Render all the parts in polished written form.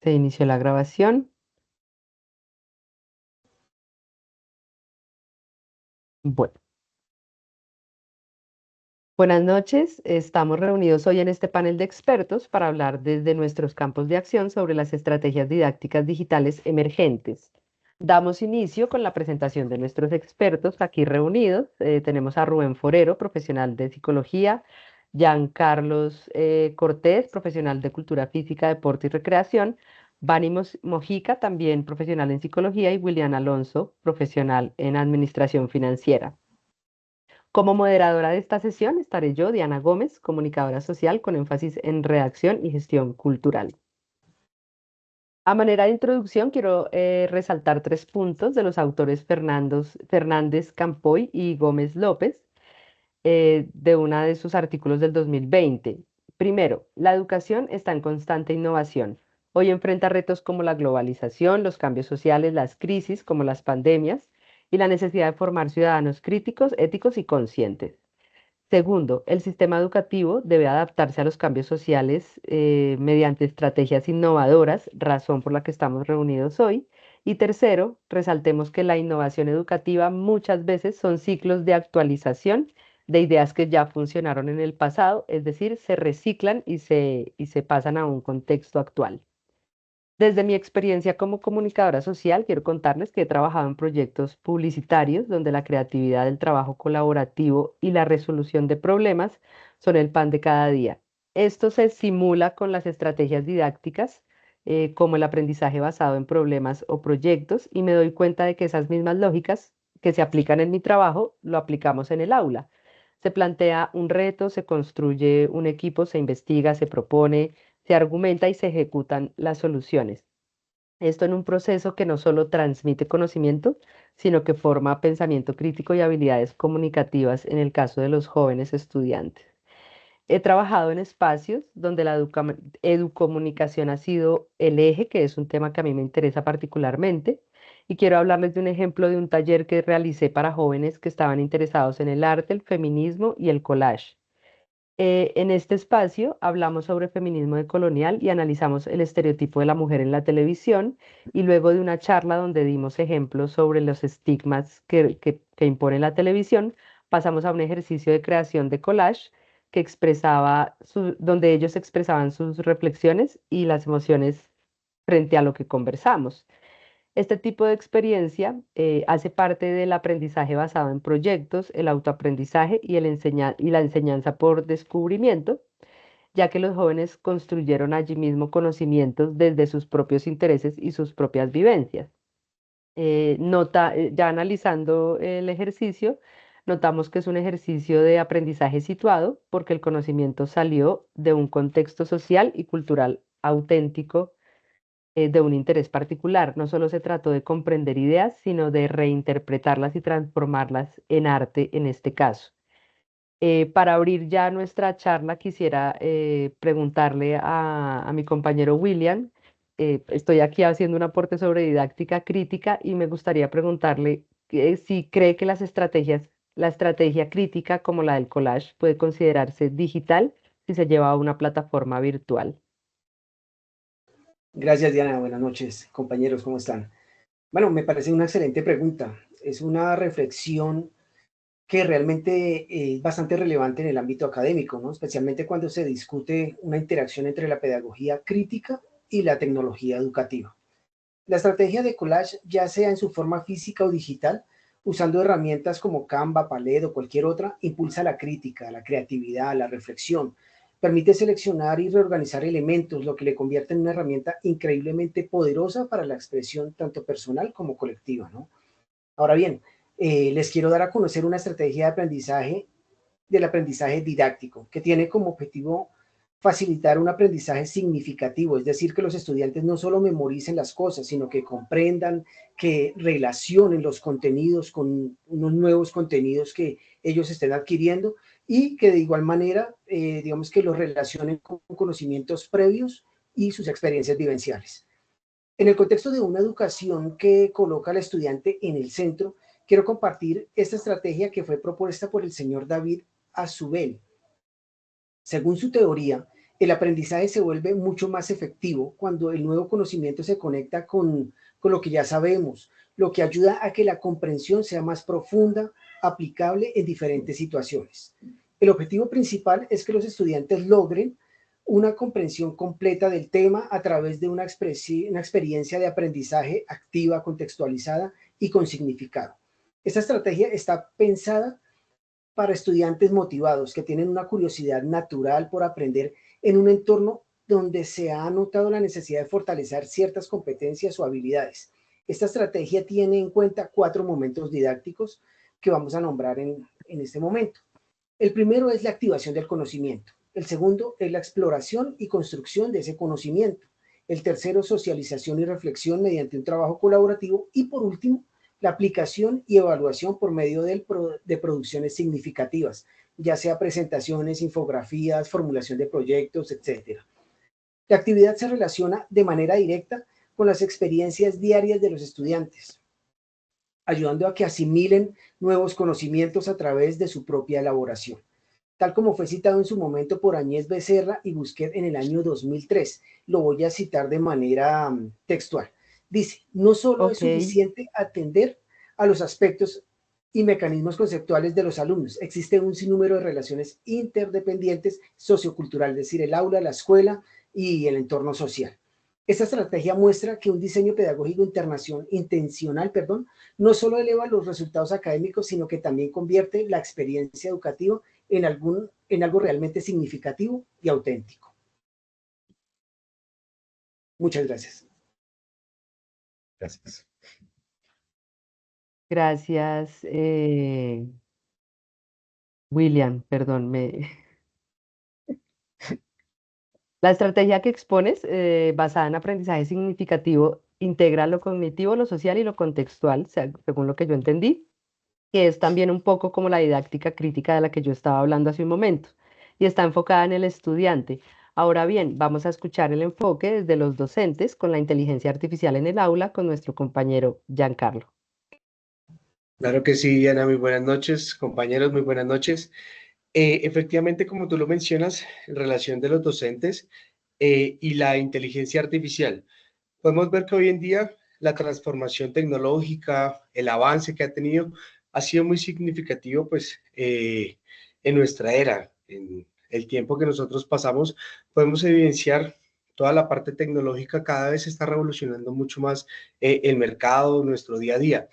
Se inició la grabación. Bueno, buenas noches. Estamos reunidos hoy en este panel de expertos para hablar desde nuestros campos de acción sobre las estrategias didácticas digitales emergentes. Damos inicio con la presentación de nuestros expertos aquí reunidos. Tenemos a Rubén Forero, profesional de psicología, Jean Carlos Cortés, profesional de cultura física, deporte y recreación, Bani Mojica, también profesional en psicología, y William Alonso, profesional en administración financiera. Como moderadora de esta sesión estaré yo, Diana Gómez, comunicadora social con énfasis en redacción y gestión cultural. A manera de introducción, quiero resaltar tres puntos de los autores Fernández Campoy y Gómez López de uno de sus artículos del 2020. Primero, la educación está en constante innovación. Hoy enfrenta retos como la globalización, los cambios sociales, las crisis como las pandemias y la necesidad de formar ciudadanos críticos, éticos y conscientes. Segundo, el sistema educativo debe adaptarse a los cambios sociales mediante estrategias innovadoras, razón por la que estamos reunidos hoy. Y tercero, resaltemos que la innovación educativa muchas veces son ciclos de actualización de ideas que ya funcionaron en el pasado, es decir, se reciclan y se pasan a un contexto actual. Desde mi experiencia como comunicadora social, quiero contarles que he trabajado en proyectos publicitarios donde la creatividad, el trabajo colaborativo y la resolución de problemas son el pan de cada día. Esto se simula con las estrategias didácticas, como el aprendizaje basado en problemas o proyectos, y me doy cuenta de que esas mismas lógicas que se aplican en mi trabajo, lo aplicamos en el aula. Se plantea un reto, se construye un equipo, se investiga, se propone, se argumenta y se ejecutan las soluciones. Esto en un proceso que no solo transmite conocimiento, sino que forma pensamiento crítico y habilidades comunicativas en el caso de los jóvenes estudiantes. He trabajado en espacios donde la educomunicación ha sido el eje, que es un tema que a mí me interesa particularmente, y quiero hablarles de un ejemplo de un taller que realicé para jóvenes que estaban interesados en el arte, el feminismo y el collage. En este espacio hablamos sobre feminismo decolonial y analizamos el estereotipo de la mujer en la televisión y luego de una charla donde dimos ejemplos sobre los estigmas que impone la televisión, pasamos a un ejercicio de creación de collage que donde ellos expresaban sus reflexiones y las emociones frente a lo que conversamos. Este tipo de experiencia hace parte del aprendizaje basado en proyectos, el autoaprendizaje y la enseñanza por descubrimiento, ya que los jóvenes construyeron allí mismo conocimientos desde sus propios intereses y sus propias vivencias. Ya analizando el ejercicio, notamos que es un ejercicio de aprendizaje situado porque el conocimiento salió de un contexto social y cultural auténtico de un interés particular. No solo se trató de comprender ideas, sino de reinterpretarlas y transformarlas en arte en este caso. Para abrir ya nuestra charla, quisiera preguntarle a mi compañero William. Estoy aquí haciendo un aporte sobre didáctica crítica y me gustaría preguntarle si cree que la estrategia crítica como la del collage puede considerarse digital si se lleva a una plataforma virtual. Gracias, Diana. Buenas noches, compañeros, ¿cómo están? Bueno, me parece una excelente pregunta. Es una reflexión que realmente es bastante relevante en el ámbito académico, ¿no? Especialmente cuando se discute una interacción entre la pedagogía crítica y la tecnología educativa. La estrategia de collage, ya sea en su forma física o digital, usando herramientas como Canva, Padlet o cualquier otra, impulsa la crítica, la creatividad, la reflexión. Permite seleccionar y reorganizar elementos, lo que le convierte en una herramienta increíblemente poderosa para la expresión tanto personal como colectiva, ¿no? Ahora bien, les quiero dar a conocer una estrategia de aprendizaje, del aprendizaje didáctico, que tiene como objetivo facilitar un aprendizaje significativo, es decir, que los estudiantes no solo memoricen las cosas, sino que comprendan, que relacionen los contenidos con unos nuevos contenidos que ellos estén adquiriendo y que de igual manera, digamos que los relacionen con conocimientos previos y sus experiencias vivenciales. En el contexto de una educación que coloca al estudiante en el centro, quiero compartir esta estrategia que fue propuesta por el señor David Azubel. Según su teoría, El aprendizaje se vuelve mucho más efectivo cuando el nuevo conocimiento se conecta con lo que ya sabemos, lo que ayuda a que la comprensión sea más profunda, aplicable en diferentes situaciones. El objetivo principal es que los estudiantes logren una comprensión completa del tema a través de una experiencia de aprendizaje activa, contextualizada y con significado. Esta estrategia está pensada para estudiantes motivados que tienen una curiosidad natural por aprender en un entorno donde se ha notado la necesidad de fortalecer ciertas competencias o habilidades. Esta estrategia tiene en cuenta 4 momentos didácticos que vamos a nombrar en este momento. El primero es la activación del conocimiento. El segundo es la exploración y construcción de ese conocimiento. El tercero, socialización y reflexión mediante un trabajo colaborativo. Y por último, la aplicación y evaluación por medio de producciones significativas, ya sea presentaciones, infografías, formulación de proyectos, etc. La actividad se relaciona de manera directa con las experiencias diarias de los estudiantes, ayudando a que asimilen nuevos conocimientos a través de su propia elaboración, tal como fue citado en su momento por Añez Becerra y Busquet en el año 2003. Lo voy a citar de manera textual. Dice, no solo es Ok, suficiente atender a los aspectos y mecanismos conceptuales de los alumnos, existe un sinnúmero de relaciones interdependientes socioculturales, es decir, el aula, la escuela y el entorno social. Esta estrategia muestra que un diseño pedagógico intencional, no solo eleva los resultados académicos, sino que también convierte la experiencia educativa en algo realmente significativo y auténtico. Muchas gracias. Gracias. gracias, William, perdón, La estrategia que expones, basada en aprendizaje significativo, integra lo cognitivo, lo social y lo contextual, según lo que yo entendí, que es también un poco como la didáctica crítica de la que yo estaba hablando hace un momento, y está enfocada en el estudiante. Ahora bien, vamos a escuchar el enfoque desde los docentes con la inteligencia artificial en el aula con nuestro compañero Giancarlo. Claro que sí, Diana, muy buenas noches, compañeros, muy buenas noches. Efectivamente, como tú lo mencionas, en relación de los docentes y la inteligencia artificial, podemos ver que hoy en día la transformación tecnológica, el avance que ha tenido, ha sido muy significativo, pues, en nuestra era, en el tiempo que nosotros pasamos, podemos evidenciar toda la parte tecnológica, cada vez está revolucionando mucho más el mercado, nuestro día a día.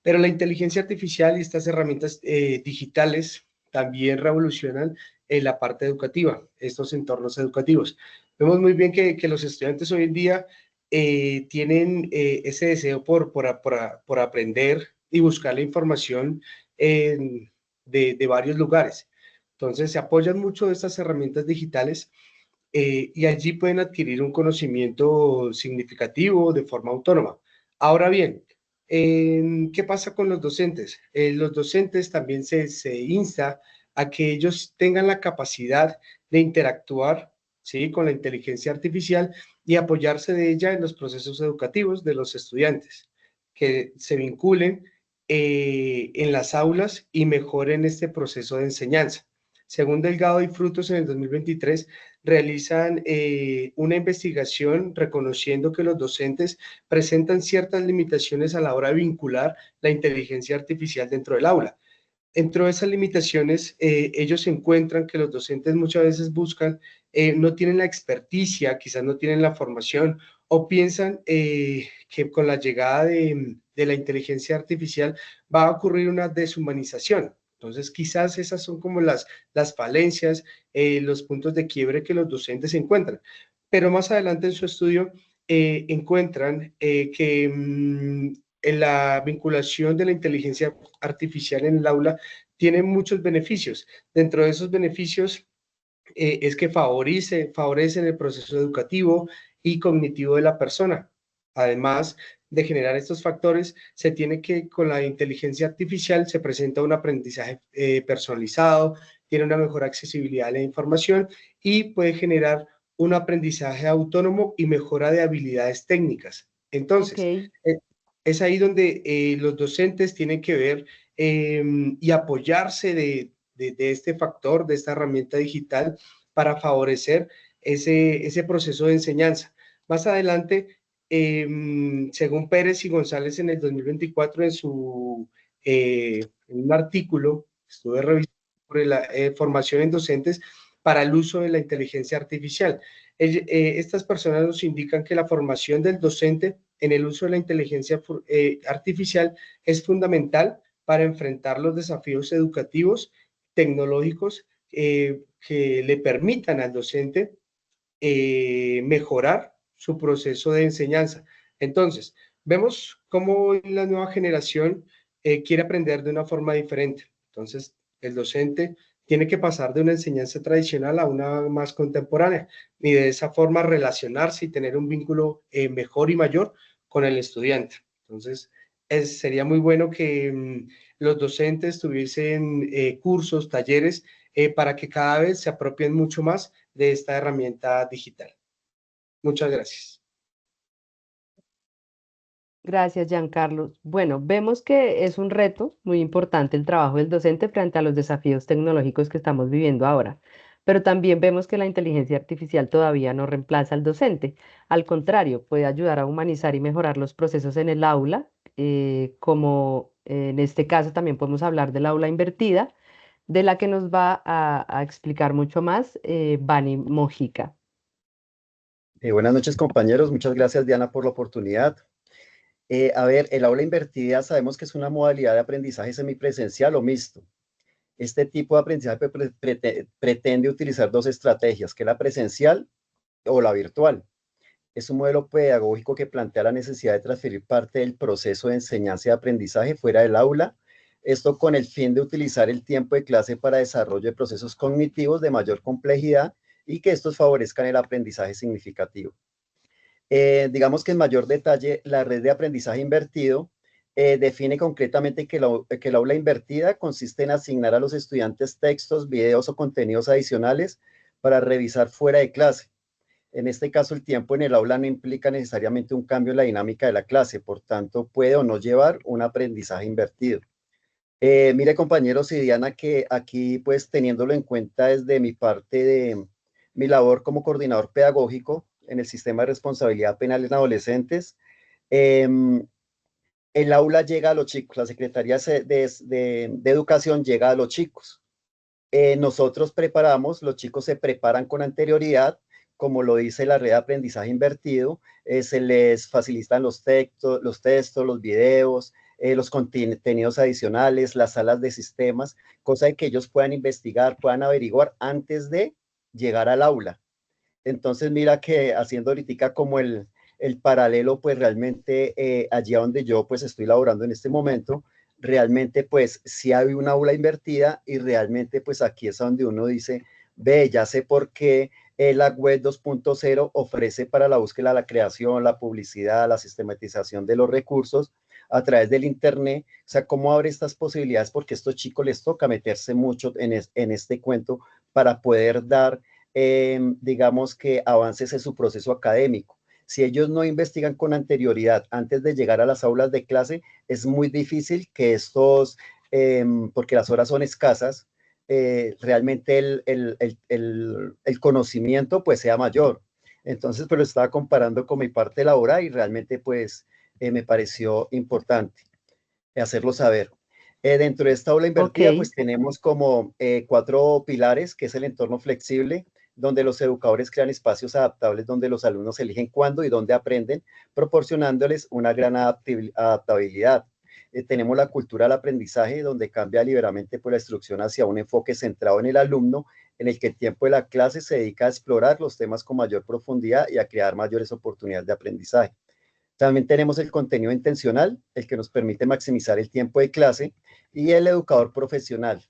Pero la inteligencia artificial y estas herramientas digitales también revolucionan la parte educativa, estos entornos educativos. Vemos muy bien que los estudiantes hoy en día tienen ese deseo por aprender y buscar la información de varios lugares. Entonces, se apoyan mucho de estas herramientas digitales y allí pueden adquirir un conocimiento significativo de forma autónoma. Ahora bien, ¿qué pasa con los docentes? Los docentes también se insta a que ellos tengan la capacidad de interactuar, ¿sí?, con la inteligencia artificial y apoyarse de ella en los procesos educativos de los estudiantes, que se vinculen en las aulas y mejoren este proceso de enseñanza. Según Delgado y Frutos, en el 2023 realizan una investigación reconociendo que los docentes presentan ciertas limitaciones a la hora de vincular la inteligencia artificial dentro del aula. Dentro de esas limitaciones, ellos encuentran que los docentes muchas veces buscan, no tienen la experticia, quizás no tienen la formación o piensan que con la llegada de la inteligencia artificial va a ocurrir una deshumanización. Entonces, quizás esas son como las falencias, los puntos de quiebre que los docentes encuentran. Pero más adelante en su estudio encuentran que en la vinculación de la inteligencia artificial en el aula tiene muchos beneficios. Dentro de esos beneficios es que favorecen el proceso educativo y cognitivo de la persona. Además de generar estos factores, se tiene que con la inteligencia artificial se presenta un aprendizaje personalizado, tiene una mejor accesibilidad a la información y puede generar un aprendizaje autónomo y mejora de habilidades técnicas. Ok, Entonces, es ahí donde los docentes tienen que ver y apoyarse de este factor, de esta herramienta digital para favorecer ese proceso de enseñanza. Más adelante, según Pérez y González en el 2024, en un artículo, estuve revisando sobre la formación en docentes para el uso de la inteligencia artificial. Estas personas nos indican que la formación del docente en el uso de la inteligencia artificial es fundamental para enfrentar los desafíos educativos, tecnológicos, que le permitan al docente mejorar su proceso de enseñanza. Entonces, vemos cómo la nueva generación quiere aprender de una forma diferente. Entonces, el docente tiene que pasar de una enseñanza tradicional a una más contemporánea y de esa forma relacionarse y tener un vínculo mejor y mayor con el estudiante. Entonces, sería muy bueno que los docentes tuviesen cursos, talleres, para que cada vez se apropien mucho más de esta herramienta digital. Muchas gracias. Gracias, Giancarlo. Bueno, vemos que es un reto muy importante el trabajo del docente frente a los desafíos tecnológicos que estamos viviendo ahora, pero también vemos que la inteligencia artificial todavía no reemplaza al docente. Al contrario, puede ayudar a humanizar y mejorar los procesos en el aula, como en este caso también podemos hablar del aula invertida, de la que nos va a explicar mucho más Vani Mojica. Buenas noches, compañeros. Muchas gracias, Diana, por la oportunidad. A ver, el aula invertida sabemos que es una modalidad de aprendizaje semipresencial o mixto. Este tipo de aprendizaje pretende utilizar dos estrategias, que es la presencial o la virtual. Es un modelo pedagógico que plantea la necesidad de transferir parte del proceso de enseñanza y aprendizaje fuera del aula, esto con el fin de utilizar el tiempo de clase para desarrollo de procesos cognitivos de mayor complejidad y que estos favorezcan el aprendizaje significativo. Digamos que en mayor detalle, la red de aprendizaje invertido define concretamente que el aula invertida consiste en asignar a los estudiantes textos, videos o contenidos adicionales para revisar fuera de clase. En este caso, el tiempo en el aula no implica necesariamente un cambio en la dinámica de la clase, por tanto, puede o no llevar un aprendizaje invertido. Mire, compañeros y Diana, que aquí, pues, teniéndolo en cuenta desde mi parte de mi labor como coordinador pedagógico en el sistema de responsabilidad penal en adolescentes, el aula llega a los chicos, la Secretaría de Educación llega a los chicos. Nosotros preparamos, los chicos se preparan con anterioridad, como lo dice la red de aprendizaje invertido, se les facilitan los textos, los videos, los contenidos adicionales, las salas de sistemas, cosa de que ellos puedan investigar, puedan averiguar antes de llegar al aula. Entonces, mira que haciendo ahorita como el paralelo, pues realmente allí donde yo pues estoy laborando en este momento, realmente pues sí hay una aula invertida y realmente pues aquí es donde uno dice, ve, ya sé por qué la web 2.0 ofrece para la búsqueda, la creación, la publicidad, la sistematización de los recursos a través del internet, o sea, cómo abre estas posibilidades, porque a estos chicos les toca meterse mucho en este cuento para poder dar, digamos que avances en su proceso académico. Si ellos no investigan con anterioridad antes de llegar a las aulas de clase, es muy difícil que estos, porque las horas son escasas, realmente el conocimiento pues sea mayor. Entonces, pero estaba comparando con mi parte laboral y realmente pues me pareció importante hacerlo saber. Dentro de esta aula invertida pues tenemos como 4 pilares, que es el entorno flexible, donde los educadores crean espacios adaptables donde los alumnos eligen cuándo y dónde aprenden, proporcionándoles una gran adaptabilidad. Tenemos la cultura del aprendizaje, donde cambia liberamente por la instrucción hacia un enfoque centrado en el alumno, en el que el tiempo de la clase se dedica a explorar los temas con mayor profundidad y a crear mayores oportunidades de aprendizaje. También tenemos el contenido intencional, el que nos permite maximizar el tiempo de clase, y el educador profesional,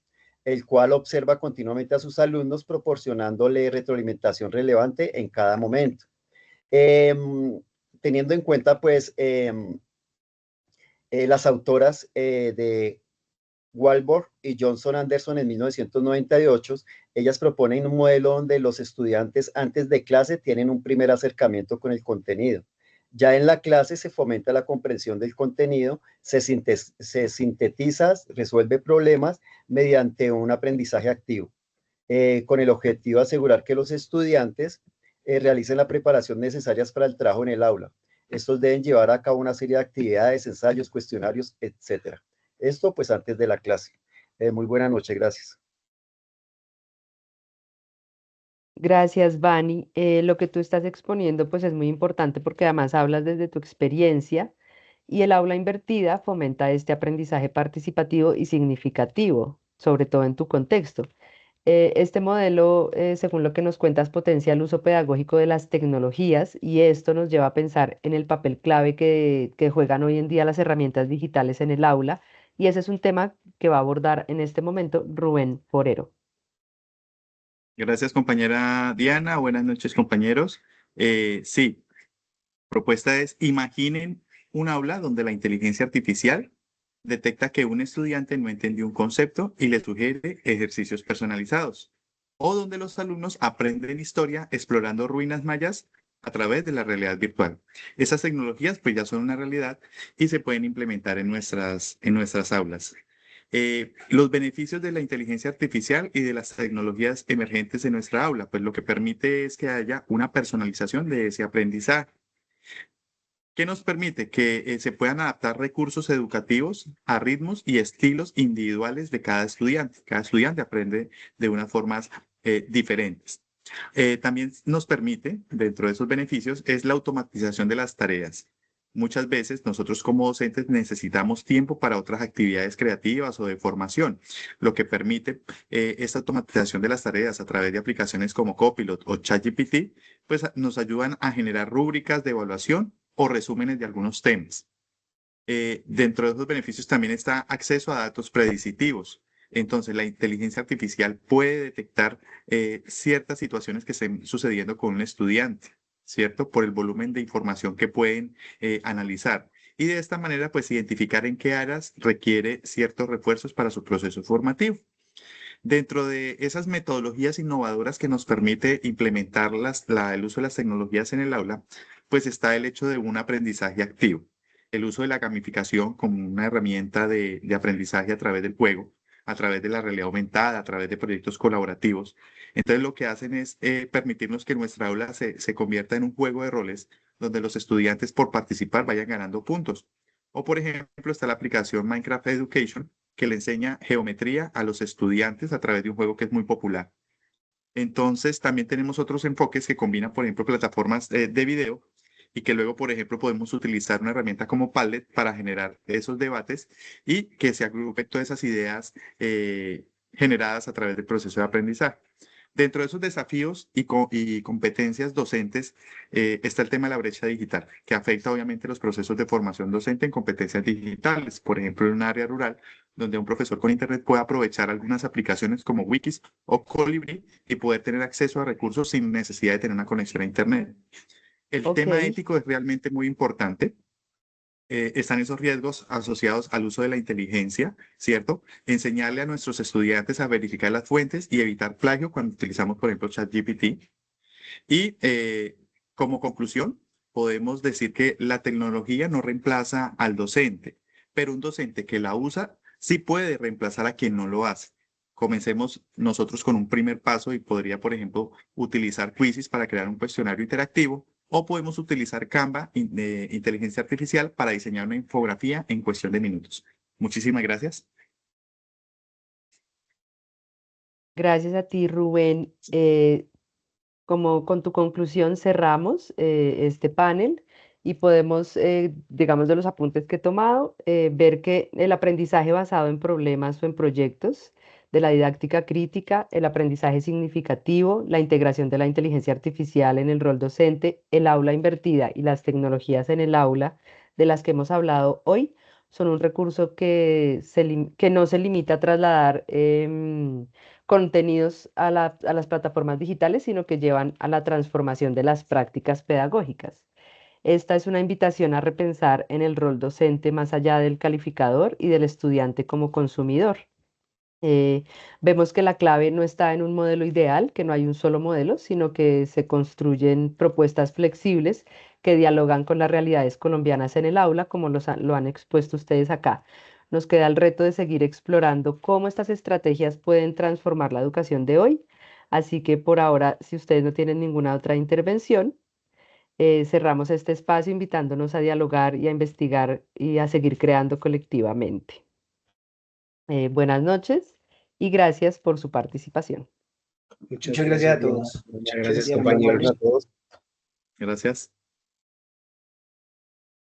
el cual observa continuamente a sus alumnos proporcionándole retroalimentación relevante en cada momento. Teniendo en cuenta, pues, las autoras de Walborg y Johnson Anderson en 1998, ellas proponen un modelo donde los estudiantes antes de clase tienen un primer acercamiento con el contenido. Ya en la clase se fomenta la comprensión del contenido, se sintetiza, resuelve problemas mediante un aprendizaje activo, con el objetivo de asegurar que los estudiantes realicen la preparación necesarias para el trabajo en el aula. Estos deben llevar a cabo una serie de actividades, ensayos, cuestionarios, etcétera. Esto pues antes de la clase. Muy buena noche, gracias. Gracias, Vani. Lo que tú estás exponiendo pues es muy importante porque además hablas desde tu experiencia y el aula invertida fomenta este aprendizaje participativo y significativo, sobre todo en tu contexto. Este modelo, según lo que nos cuentas, potencia el uso pedagógico de las tecnologías y esto nos lleva a pensar en el papel clave que juegan hoy en día las herramientas digitales en el aula y ese es un tema que va a abordar en este momento Rubén Forero. Gracias, compañera Diana. Buenas noches, compañeros. Sí, propuesta es, imaginen un aula donde la inteligencia artificial detecta que un estudiante no entendió un concepto y le sugiere ejercicios personalizados. O donde los alumnos aprenden historia explorando ruinas mayas a través de la realidad virtual. Esas tecnologías pues ya son una realidad y se pueden implementar en nuestras aulas. Los beneficios de la inteligencia artificial y de las tecnologías emergentes en nuestra aula, pues lo que permite es que haya una personalización de ese aprendizaje. ¿Qué nos permite? Que se puedan adaptar recursos educativos a ritmos y estilos individuales de cada estudiante. Cada estudiante aprende de unas formas diferentes. También nos permite, dentro de esos beneficios, es la automatización de las tareas. Muchas veces nosotros como docentes necesitamos tiempo para otras actividades creativas o de formación, lo que permite esta automatización de las tareas a través de aplicaciones como Copilot o ChatGPT, pues nos ayudan a generar rúbricas de evaluación o resúmenes de algunos temas. Dentro de esos beneficios también está acceso a datos prediscitivos. Entonces, la inteligencia artificial puede detectar ciertas situaciones que estén sucediendo con un estudiante, ¿cierto? Por el volumen de información que pueden analizar. Y de esta manera, pues, identificar en qué áreas requiere ciertos refuerzos para su proceso formativo. Dentro de esas metodologías innovadoras que nos permite implementar el uso de las tecnologías en el aula, pues está el hecho de un aprendizaje activo. El uso de la gamificación como una herramienta de aprendizaje a través del juego, a través de la realidad aumentada, a través de proyectos colaborativos. Entonces lo que hacen es permitirnos que nuestra aula se convierta en un juego de roles donde los estudiantes por participar vayan ganando puntos. O por ejemplo está la aplicación Minecraft Education, que le enseña geometría a los estudiantes a través de un juego que es muy popular. Entonces, también tenemos otros enfoques que combinan, por ejemplo, plataformas de video y que luego, por ejemplo, podemos utilizar una herramienta como Padlet para generar esos debates y que se agrupen todas esas ideas generadas a través del proceso de aprendizaje. Dentro de esos desafíos y competencias docentes está el tema de la brecha digital, que afecta obviamente los procesos de formación docente en competencias digitales. Por ejemplo, en un área rural, donde un profesor con Internet puede aprovechar algunas aplicaciones como Wikis o Colibri y poder tener acceso a recursos sin necesidad de tener una conexión a Internet. El Ok, tema ético es realmente muy importante. Están esos riesgos asociados al uso de la inteligencia, ¿cierto? Enseñarle a nuestros estudiantes a verificar las fuentes y evitar plagio cuando utilizamos, por ejemplo, ChatGPT. Y como conclusión, podemos decir que la tecnología no reemplaza al docente, pero un docente que la usa sí puede reemplazar a quien no lo hace. Comencemos nosotros con un primer paso y podría, por ejemplo, utilizar quizzes para crear un cuestionario interactivo o podemos utilizar Canva de inteligencia artificial para diseñar una infografía en cuestión de minutos. Muchísimas gracias. gracias a ti, Rubén. Como con tu conclusión cerramos este panel y podemos, digamos, de los apuntes que he tomado, ver que el aprendizaje basado en problemas o en proyectos de la didáctica crítica, el aprendizaje significativo, la integración de la inteligencia artificial en el rol docente, el aula invertida y las tecnologías en el aula de las que hemos hablado hoy son un recurso que no se limita a trasladar contenidos a las plataformas digitales, sino que llevan a la transformación de las prácticas pedagógicas. Esta es una invitación a repensar en el rol docente más allá del calificador y del estudiante como consumidor. Eh, Vemos que la clave no está en un modelo ideal, que no hay un solo modelo, sino que se construyen propuestas flexibles que dialogan con las realidades colombianas en el aula, como lo han expuesto ustedes acá. Nos queda el reto de seguir explorando cómo estas estrategias pueden transformar la educación de hoy, Así que por ahora, si ustedes no tienen ninguna otra intervención, cerramos este espacio invitándonos a dialogar y a investigar y a seguir creando colectivamente. Buenas noches y gracias por su participación. Muchas gracias a Diana. todos. Muchas gracias, Buen día, compañeros. A todos. Gracias.